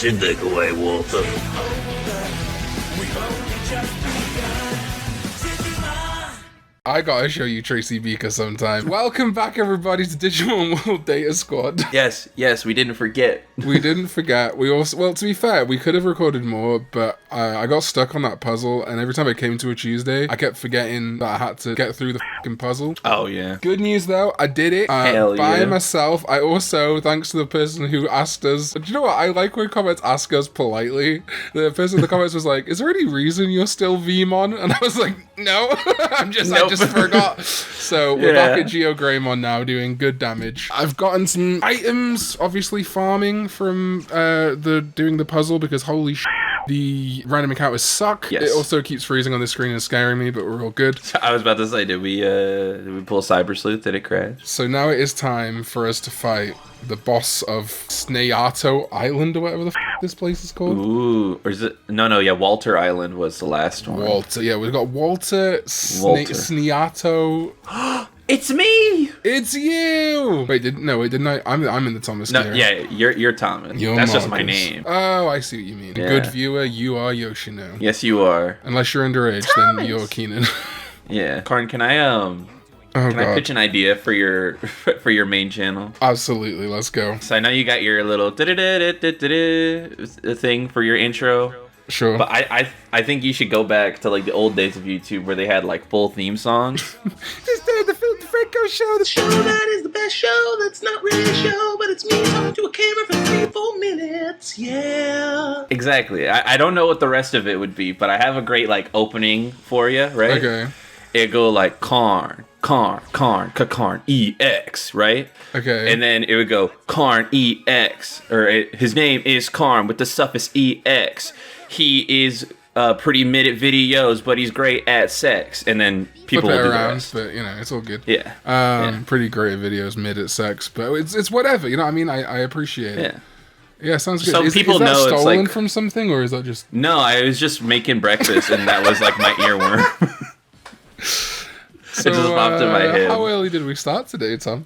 What you think away, Walter? I gotta show you Tracy Beaker sometime. Welcome back, everybody, to Digimon World Data Squad. Yes, we didn't forget. We didn't forget. We also, well, to be fair, we could have recorded more, but I got stuck on that puzzle, and every time I came to a Tuesday, I kept forgetting that I had to get through the fucking puzzle. Oh, yeah. Good news, though, I did it by myself. I also, thanks to the person who asked us, do you know what? I like when comments ask us politely. The person in the comments was like, is there any reason you're still Vmon? And I was like, no, I just forgot. So we're back at Geogreymon now, doing good damage. I've gotten some items, obviously farming from doing the puzzle, because holy shit, the random encounters suck. Yes. It also keeps freezing on the screen and scaring me, but we're all good. I was about to say, did we pull Cyber Sleuth? Did it crash? So now it is time for us to fight the boss of Snayato Island, or whatever the this place is called. Ooh, or is it? No, yeah, Walter Island was the last one. Walter, yeah, we've got Walter. Snayato. It's me! It's you! Wait, didn't I? I'm in the Thomas tier. No, yeah, you're Thomas. That's just my name. Oh, I see what you mean. Yeah. Good viewer, you are Yoshino. Yes, you are. Unless you're underage, Thomas! Then you're Keenan. Yeah. Karn, can I I pitch an idea for your main channel? Absolutely, let's go. So I know you got your little thing for your intro. Sure. But I think you should go back to like the old days of YouTube where they had like full theme songs. Just the Phil DeFranco show. The show that is the best show. That's not really a show, but it's me talking to a camera for 3-4 minutes. Yeah. Exactly. I don't know what the rest of it would be, but I have a great like opening for you, right? Okay. It go like Karn EX, right? Okay. And then it would go Karn EX, or his name is Karn with the suffix EX. He is pretty mid at videos, but he's great at sex. And then people will do the rest. But you know, it's all good. Yeah. Pretty great at videos, mid at sex, but it's whatever. You know what I mean? I apprate it. Yeah. Yeah, sounds good. So people is that know stolen it's like from something, or is that just? No, I was just making breakfast, and that was like my earworm. So, it just popped in my head. How early did we start today, Tom?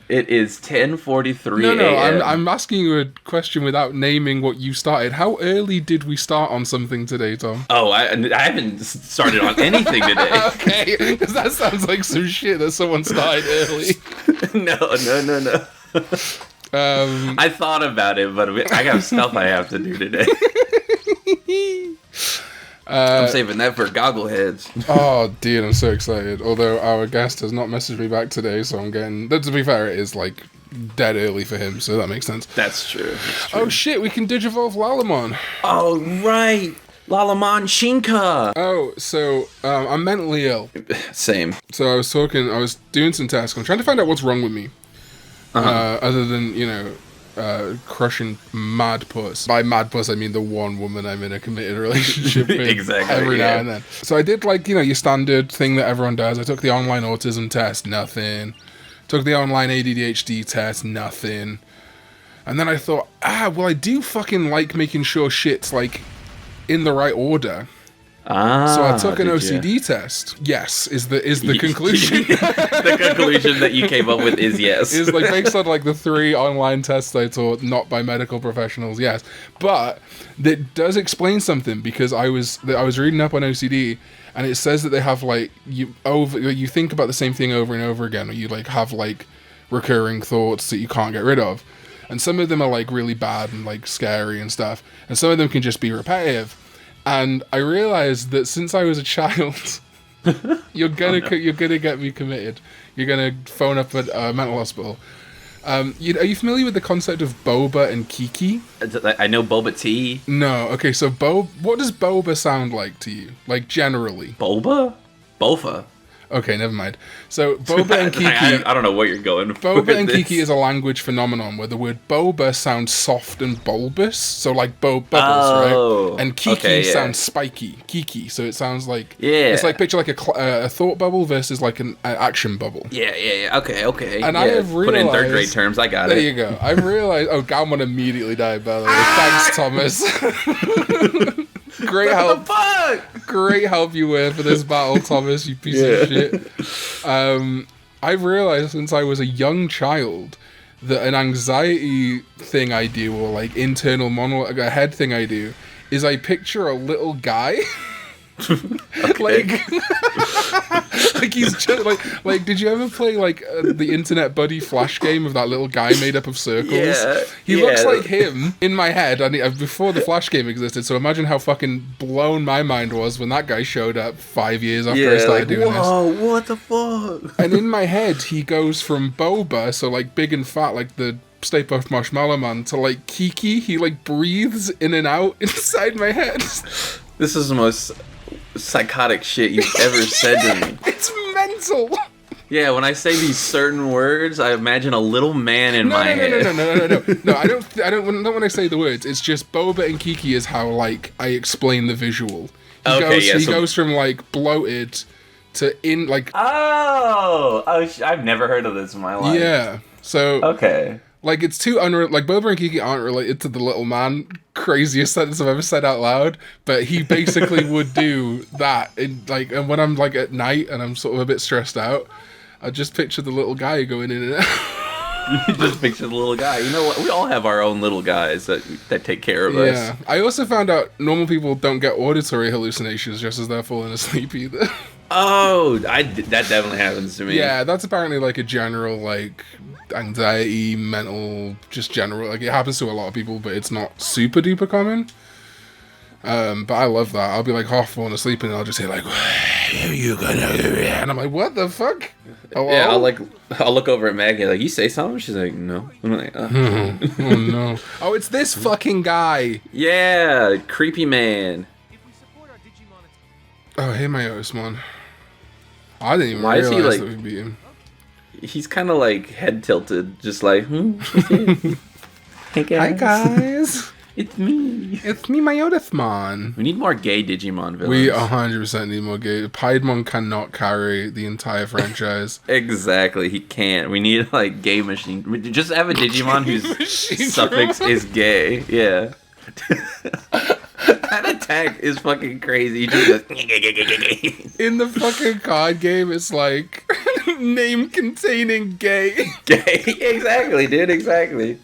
It is 10:43 No, a.m. I'm asking you a question without naming what you started. How early did we start on something today, Tom? Oh, I haven't started on anything today. Okay, because that sounds like some shit that someone started early. No. I thought about it, but I got stuff I have to do today. I'm saving that for goggleheads. Oh, dude, I'm so excited. Although our guest has not messaged me back today, so I'm getting... To be fair, it is, like, dead early for him, so that makes sense. That's true. Oh, shit, we can Digivolve Lalamon. Oh, right. Lalamon Shinka. Oh, so, I'm mentally ill. Same. So I was doing some tests. I'm trying to find out what's wrong with me. Other than, you know... crushing mad puss. By mad puss, I mean the one woman I'm in a committed relationship with. Exactly. Every now and then. So I did, like, you know, your standard thing that everyone does. I took the online autism test, nothing. Took the online ADHD test, nothing. And then I thought, well, I do fucking like making sure shit's, like, in the right order. So I took an OCD test. Yes, is the conclusion. The conclusion that you came up with is yes. Is like based on like the 3 online tests I taught, not by medical professionals. Yes, but that does explain something, because I was reading up on OCD, and it says that they have like you think about the same thing over and over again, or you like have like recurring thoughts that you can't get rid of, and some of them are like really bad and like scary and stuff, and some of them can just be repetitive. And I realized that since I was a child, you're gonna get me committed. You're gonna phone up at a mental hospital. Are you familiar with the concept of boba and kiki? I know boba tea. No. Okay. So what does boba sound like to you? Like generally. Boba? Bofa. Okay, never mind. So, boba and kiki... I don't know what you're going for. Boba and kiki is a language phenomenon where the word boba sounds soft and bulbous, so like bubbles, right? And kiki sounds spiky, kiki, so it sounds like... Yeah. It's like, picture like a thought bubble versus like an action bubble. Yeah, okay. And I have realized... Put it in third grade terms, I got it. There you go. I've realized... Oh, Galmon immediately died, by the way. Thanks, Thomas. Great help. Great help you were for this battle, Thomas, you piece of shit. I've realized since I was a young child that an anxiety thing I do, or like internal monologue, a head thing I do, is I picture a little guy. Like he's just like did you ever play like the Internet Buddy Flash game of that little guy made up of circles? He looks like him in my head, and before the Flash game existed, so imagine how fucking blown my mind was when that guy showed up 5 years after I started doing this. What the fuck? And in my head he goes from Boba, so like big and fat like the Stay Puft Marshmallow Man, to like Kiki. He like breathes in and out inside my head. This is the most psychotic shit you've ever said to me. It's mental. Yeah, when I say these certain words, I imagine a little man in my head. No, I don't. Not when I say the words. It's just Boba and Kiki is how like I explain the visual. He goes from like bloated to in like. I've never heard of this in my life. Yeah. So okay. Like, it's too like, Boba and Kiki aren't related to the little man. Craziest sentence I've ever said out loud. But he basically would do that. And when I'm, like, at night and I'm sort of a bit stressed out, I just picture the little guy going in and out. You just picture the little guy. You know what? We all have our own little guys that take care of us. Yeah. I also found out normal people don't get auditory hallucinations just as they're falling asleep either. Oh, that definitely happens to me. Yeah, that's apparently, like, a general, like, anxiety, mental, just general. Like, it happens to a lot of people, but it's not super duper common. But I love that. I'll be, like, half falling asleep, and I'll just say, like, what are you gonna do? And I'm like, what the fuck? Hello? Yeah, I'll look over at Maggie, like, you say something? She's like, no. I'm like, oh, no. Oh, it's this fucking guy. Yeah, creepy man. Oh, hey, my Osman. I didn't even realize that we beat him. He's kind of like head tilted, just like, Hey guys. Hi guys. It's me. It's me, my Osman. We need more gay Digimon villains. We 100% need more gay. Piedmon cannot carry the entire franchise. Exactly, he can't. We need like gay machine. Just have a Digimon whose suffix is gay. Yeah. That attack is fucking crazy. He just goes, in the fucking card game, it's like name containing gay. Gay, exactly, dude, exactly.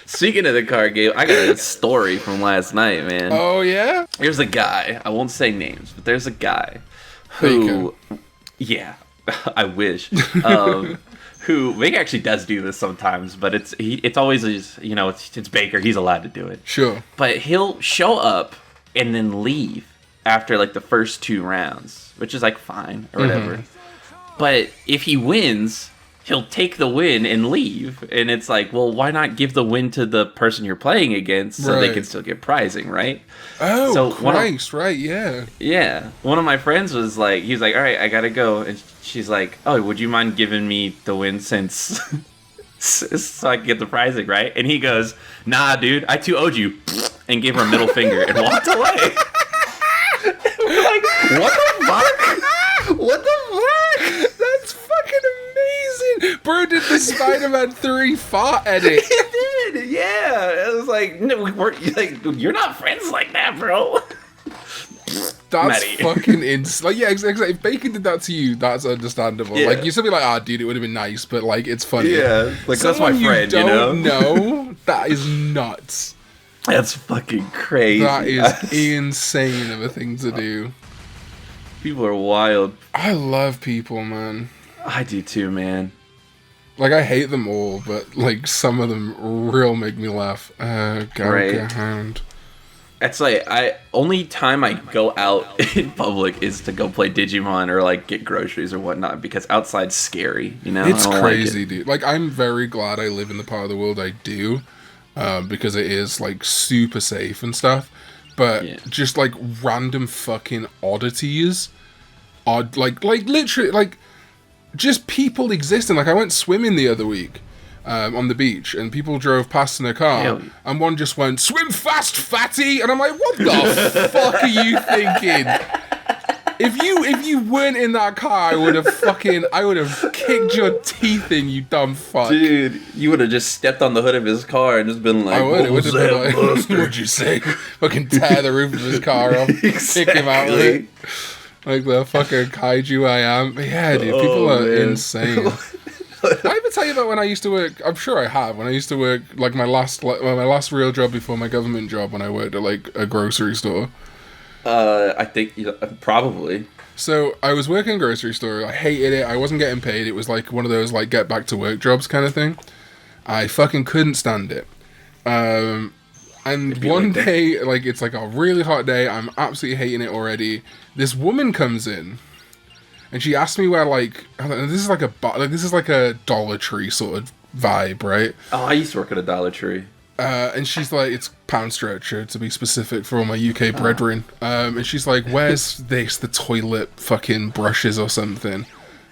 Speaking of the card game, I got a story from last night, man. Oh yeah? There's a guy. I won't say names, but there's a guy who, yeah, I wish. Who Vic actually does do this sometimes, but it's always it's Baker. He's allowed to do it. Sure. But he'll show up and then leave after like the first 2 rounds, which is like fine or whatever. Mm-hmm. But if he wins, he'll take the win and leave, and it's like, well, why not give the win to the person you're playing against so they can still get prizing, right? Oh, so Christ, right? Yeah. Yeah. One of my friends was like, he was like, all right, I gotta go, and she's like, oh, would you mind giving me the win since so I can get the prizing, right? And he goes, nah, dude, I too owed you, and gave her a middle finger and walked away. We're like, what the fuck? What the fuck? That's fucking amazing. Bro did the Spider-Man 3 fart edit. He did, yeah. It was like, no, you're not friends like that, bro. That's fucking insane. Like, yeah, exactly. If Bacon did that to you, that's understandable. Yeah. Like, you still be like, dude, it would have been nice, but like, it's funny. Yeah, like someone that's my friend, you don't know. That is nuts. That's fucking crazy. That is insane of a thing to do. People are wild. I love people, man. I do too, man. Like, I hate them all, but like some of them real make me laugh. Hound. It's like only time I go out in public is to go play Digimon or like get groceries or whatnot, because outside's scary, you know? It's crazy, dude. Like, I'm very glad I live in the part of the world I do, because it is like super safe and stuff. But just like random fucking oddities, like literally like just people existing. Like, I went swimming the other week. On the beach, and people drove past in their car, and one just went, "Swim fast, fatty!" And I'm like, "What the fuck are you thinking?" If you weren't in that car, I would have kicked your teeth in, you dumb fuck. Dude, you would have just stepped on the hood of his car and just been like, it would have been like, what'd you say? Fucking tear the roof of his car off, kick him out with it. Like the fucking kaiju I am. But yeah, dude, people are insane. I ever tell you about when I used to work? I'm sure I have. When I used to work, like my last real job before my government job, when I worked at like a grocery store. I think probably. So I was working in a grocery store. I hated it. I wasn't getting paid. It was like one of those like get back to work jobs kind of thing. I fucking couldn't stand it. And one day, like it's like a really hot day. I'm absolutely hating it already. This woman comes in, and she asked me where like this is like a Dollar Tree sort of vibe, right? Oh, I used to work at a Dollar Tree. And she's like, it's Pound Stretcher to be specific for all my UK brethren. And she's like, where's the toilet fucking brushes or something?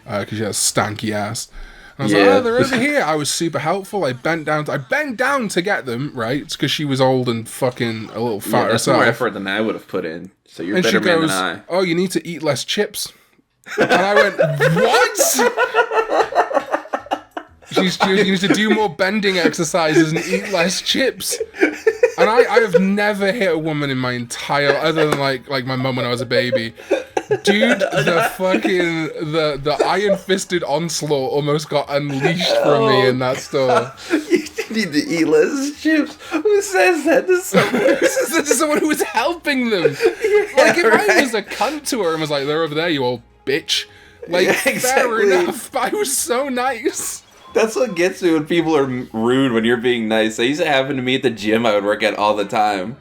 Because she has stanky ass. And I was like, oh, they're over here. I was super helpful. I bent down to get them, right? It's because she was old and fucking a little fat that's herself. more effort than I would have put in. So you're a better man than I. Oh, you need to eat less chips. And I went, what? You need to do more bending exercises and eat less chips. And I have never hit a woman in my entire, other than like my mum when I was a baby. Dude, the iron-fisted onslaught almost got unleashed from me in that store. You need to eat less chips. Who says that to someone? This is to someone who was helping them. Like, if I was a cunt to her and was like, they're over there, you old bitch. Like, fair enough. I was so nice. That's what gets me when people are rude when you're being nice. That used to happen to me at the gym I would work at all the time.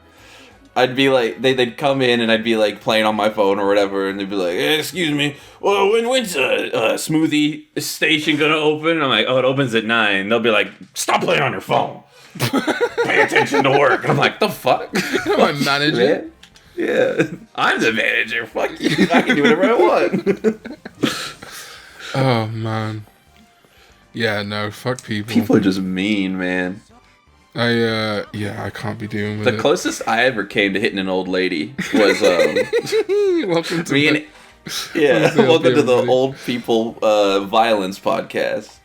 I'd be like, they'd come in and I'd be like playing on my phone or whatever, and they'd be like, hey, excuse me, well, when's a smoothie station gonna open? And I'm like, oh, it opens at 9. They'll be like, stop playing on your phone. Pay attention to work. And I'm like, the fuck? You're my manager. Man. Yeah. I'm the manager. Fuck you. I can do whatever I want. Oh, man. Yeah, no, fuck people. People are just mean, man. I can't be dealing with it. The closest I ever came to hitting an old lady was welcome to the Old People Violence podcast.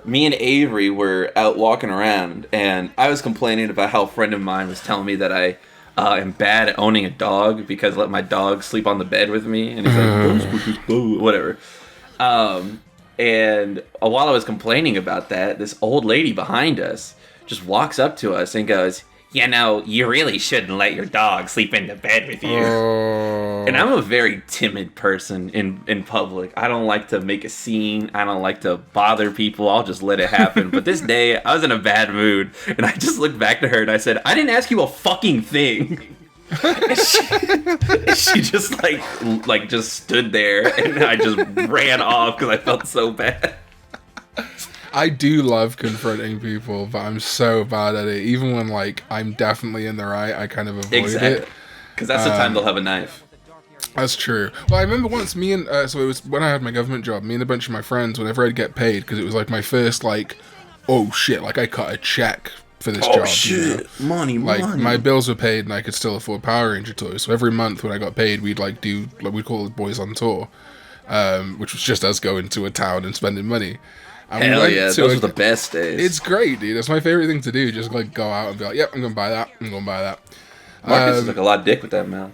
Me and Avery were out walking around, and I was complaining about how a friend of mine was telling me that I am bad at owning a dog because I let my dog sleep on the bed with me, and he's like, whatever. And while I was complaining about that, this old lady behind us just walks up to us and goes, you know, you really shouldn't let your dog sleep in the bed with you. And I'm a very timid person in public. I don't like to make a scene. I don't like to bother people. I'll just let it happen. But this day, I was in a bad mood, and I just looked back to her and I said, I didn't ask you a fucking thing. And she just like just stood there, and I just ran off because I felt so bad. I do love confronting people, but I'm so bad at it. Even when like I'm definitely in the right, I kind of avoid it. Because that's the time they'll have a knife. That's true. Well, I remember once so it was when I had my government job, me and a bunch of my friends, whenever I'd get paid, because it was like my first like, oh shit, like I cut a check for this job. Oh shit, you know? Money. My bills were paid and I could still afford Power Ranger toys. So every month when I got paid, we'd like do, like we'd call it Boys on Tour, which was just us going to a town and spending money. And hell yeah, those are the best days. It's great, dude. That's my favorite thing to do. Just like go out and be like, yep, I'm gonna buy that. I'm gonna buy that. Marcus is like a lot of dick with that mouth.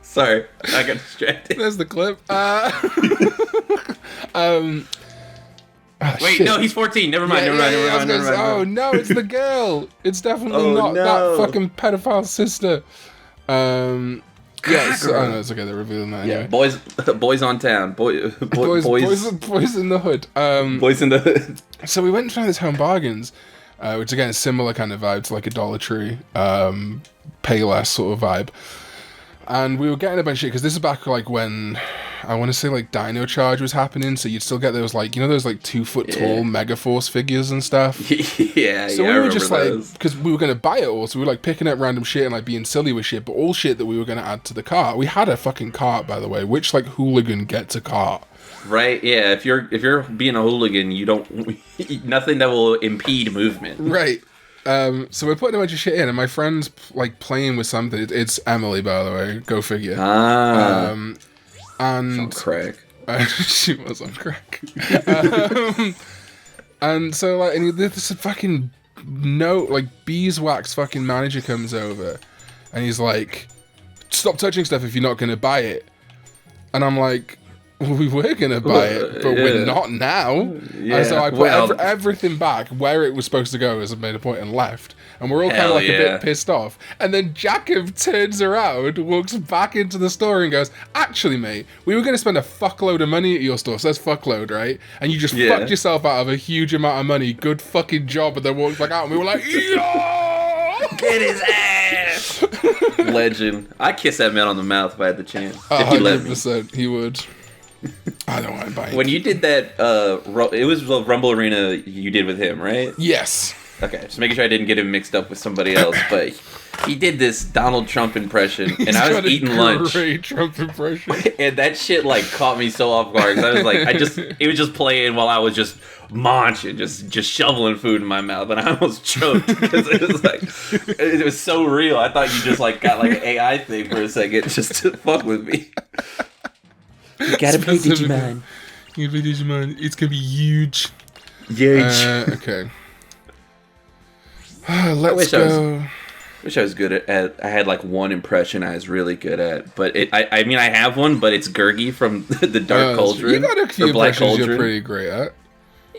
Sorry, I got distracted. There's the clip. Wait, shit. No, he's 14. Never mind. Never mind. Oh no, it's the girl. It's definitely not that fucking pedophile sister. Yes, no, it's okay. They're revealing that anyway. Yeah, boys on town. Boys in the hood. Boys in the hood. So we went to try this Home Bargains, which again is similar kind of vibe to like a Dollar Tree, pay less sort of vibe. And we were getting a bunch of shit because this is back like when I want to say like Dino Charge was happening, so you'd still get those like, you know, those like 2 foot tall Megaforce figures and stuff. So we were just like, because we were going to buy it all, so we were like picking up random shit and like being silly with shit, but all shit that we were going to add to the cart. We had a fucking cart, by the way. Which like hooligan gets a cart? Right, yeah. If you're being a hooligan, you don't nothing that will impede movement. Right. So we're putting a bunch of shit in, and my friend's like playing with something. It's Emily, by the way. Go figure. And on crack. She was on crack. And so like, and this fucking beeswax fucking manager comes over, and he's like, "Stop touching stuff if you're not gonna buy it." And I'm like, Well, we were going to buy it, but we're not now. Yeah. So I put everything back where it was supposed to go as I made a point and left. And we're all kind of like a bit pissed off. And then Jacob turns around, walks back into the store and goes, actually, mate, we were going to spend a fuckload of money at your store. So that's fuckload, right? And you just fucked yourself out of a huge amount of money. Good fucking job. And then walks back out and we were like, yo! Get his ass! Legend. I'd kiss that man on the mouth if I had the chance. If he let me. 100% he would. I don't mind buying. When you did that, it was the Rumble Arena you did with him, right? Yes. Okay, just making sure I didn't get him mixed up with somebody else, but he did this Donald Trump impression, and I was eating lunch. Great Trump impression. And that shit like caught me so off guard. 'Cause I was like, it was just playing while I was just munching, just shoveling food in my mouth, and I almost choked because it was like, it was so real. I thought you just like got like an AI thing for a second just to fuck with me. You gotta play Digimon. You play Digimon. It's gonna be huge. Huge. Okay. Let's go. Wish I was good at. I had like one impression I was really good at, but I mean I have one, but it's Gurgi from the Dark Cauldron. You got a few impressions you're pretty great at.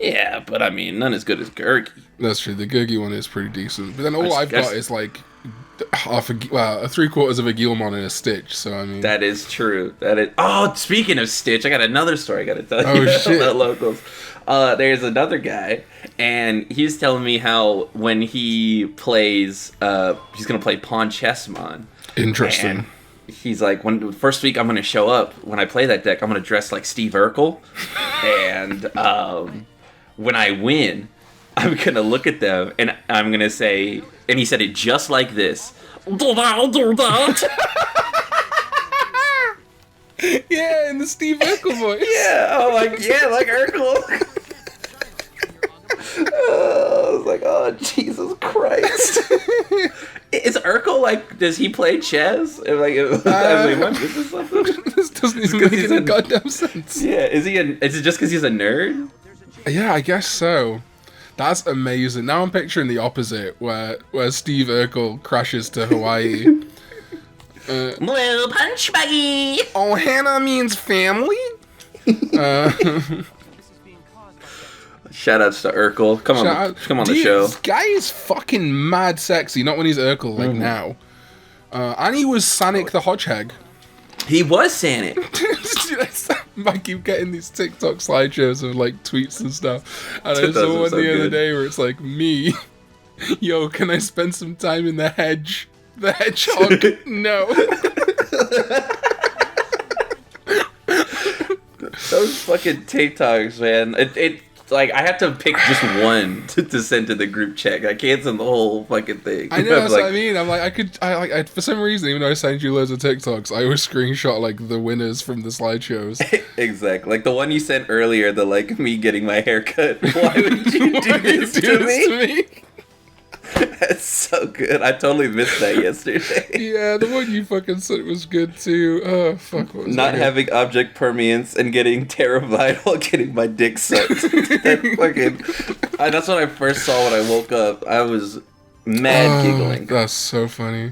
Yeah, but I mean none as good as Gurgi. That's true. The Gurgi one is pretty decent, but then all I've got is like a 3/4 of a Guilmon and a Stitch. So I mean that is true. That is. Oh, speaking of Stitch, I got another story I got to tell you about locals. There's another guy, and he's telling me how when he plays, he's gonna play Pawn Chessmon. Interesting. And he's like, when first week I'm gonna show up when I play that deck, I'm gonna dress like Steve Urkel, and when I win, I'm gonna look at them and I'm gonna say, and he said it just like this. Yeah, in the Steve Urkel voice. Yeah, oh like Urkel. I was like, oh Jesus Christ! Is Urkel like? Does he play chess? Like, this doesn't even make any goddamn sense. Yeah, is it just because he's a nerd? Yeah, I guess so. That's amazing. Now I'm picturing the opposite, where Steve Urkel crashes to Hawaii. Well, punch buggy. Oh, Hannah means family. Shoutouts to Urkel. Come on the show. This guy is fucking mad sexy. Not when he's Urkel, like now. And he was Sonic the Hedgehog. He was Sonic. I keep getting these TikTok slideshows of like tweets and stuff. And I saw one the other day where it's like, me. Yo, can I spend some time in the hedge? The hedgehog? No. Those fucking TikToks, man. It like I have to pick just one to send to the group chat. I can't send the whole fucking thing. I know, that's what I mean. I'm like, I for some reason, even though I send you loads of TikToks, I always screenshot like the winners from the slideshows. Exactly, like the one you sent earlier, the like me getting my hair cut. Why would you do this to me? That's so good. I totally missed that yesterday. Yeah, the one you fucking sent was good too. Oh, fuck. What was Not having object permanence and getting terrified while getting my dick sucked. That's what I first saw when I woke up. I was mad giggling. That's so funny.